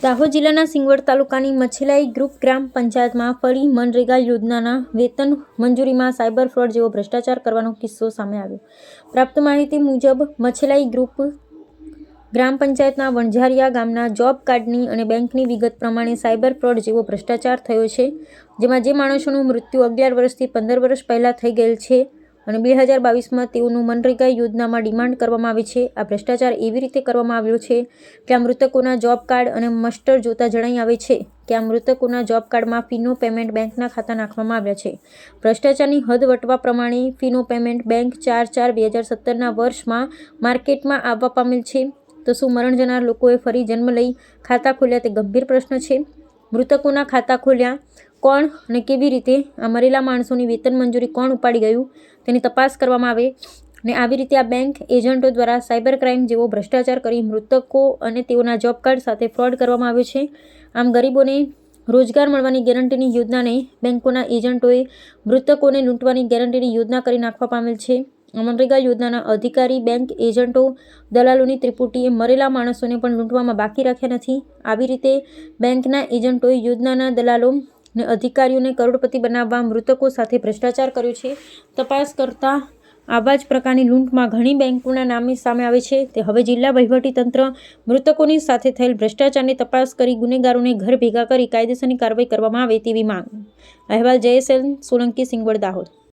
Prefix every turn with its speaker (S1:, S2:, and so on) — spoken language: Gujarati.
S1: દાહોદ જિલ્લાના સિંગવડ તાલુકાની મછલાઈ ગ્રુપ ગ્રામ પંચાયતમાં ફરી મનરેગા યોજનાના વેતન મંજૂરીમાં સાયબર ફ્રોડ જેવો ભ્રષ્ટાચાર કરવાનો કિસ્સો સામે આવ્યો. પ્રાપ્ત માહિતી મુજબ મછલાઈ ગ્રુપ ગ્રામ પંચાયતના વણઝારિયા ગામના જોબ કાર્ડની અને બેંકની વિગત પ્રમાણે સાયબર ફ્રોડ જેવો ભ્રષ્ટાચાર થયો છે, જેમાં જે માણસોનું મૃત્યુ 11 વર્ષથી 15 વર્ષ પહેલાં થઈ ગયેલ છે અને 2022માં તેઓનું મનરેગા યોજનામાં ડિમાન્ડ કરવામાં આવે છે. આ ભ્રષ્ટાચાર એવી રીતે કરવામાં આવ્યો છે કે આ મૃતકોના જોબ કાર્ડ અને મસ્ટર જોતા જણાઈ આવે છે કે આ મૃતકોના જોબ કાર્ડમાં ફીનો પેમેન્ટ બેંકના ખાતા નાખવામાં આવ્યા છે. ભ્રષ્ટાચારની હદ વટવા પ્રમાણે ફીનો પેમેન્ટ બેંક 4/4/2017ના વર્ષમાં માર્કેટમાં આવવા પામેલ છે. તો શું મરણ જનાર લોકોએ ફરી જન્મ લઈ ખાતા ખોલ્યા તે ગંભીર પ્રશ્ન છે. મૃતકોના ખાતા ખોલ્યા કોણ અને કેવી રીતે, આ મરેલા માણસોની વેતન મંજૂરી કોણ ઉપાડી ગયું તેની તપાસ કરવામાં આવે અને આવી રીતે આ બેંક એજન્ટો દ્વારા સાયબર ક્રાઇમ જેવો ભ્રષ્ટાચાર કરી મૃતકો અને તેઓના જોબ કાર્ડ સાથે ફ્રોડ કરવામાં આવ્યો છે. આમ ગરીબોને રોજગાર મળવાની ગેરંટીની યોજનાને બેંકોના એજન્ટોએ મૃતકોને લૂંટવાની ગેરંટીની યોજના કરી નાખવા પામેલ છે. મનરેગા યોજનાના અધિકારી, બેંક એજન્ટો, દલાલોની ત્રિપુટીએ મરેલા માણસોને પણ લૂંટવામાં બાકી રાખ્યા નથી. આવી રીતે બેંકના એજન્ટોએ યોજનાના દલાલો અને અધિકારીઓને કરોડપતિ બનાવવા મૃતકો સાથે ભ્રષ્ટાચાર કર્યો છે. તપાસ કરતા આવા જ પ્રકારની લૂંટમાં ઘણી બેંકોના નામે સામે આવે છે. તે હવે જિલ્લા વહીવટીતંત્ર મૃતકોની સાથે થયેલ ભ્રષ્ટાચારની તપાસ કરી ગુનેગારોને ઘર ભેગા કરી કાયદેસરની કાર્યવાહી કરવામાં આવે તેવી માંગ. અહેવાલ જયેશ સોલંકી, સિંગવડ, દાહોદ.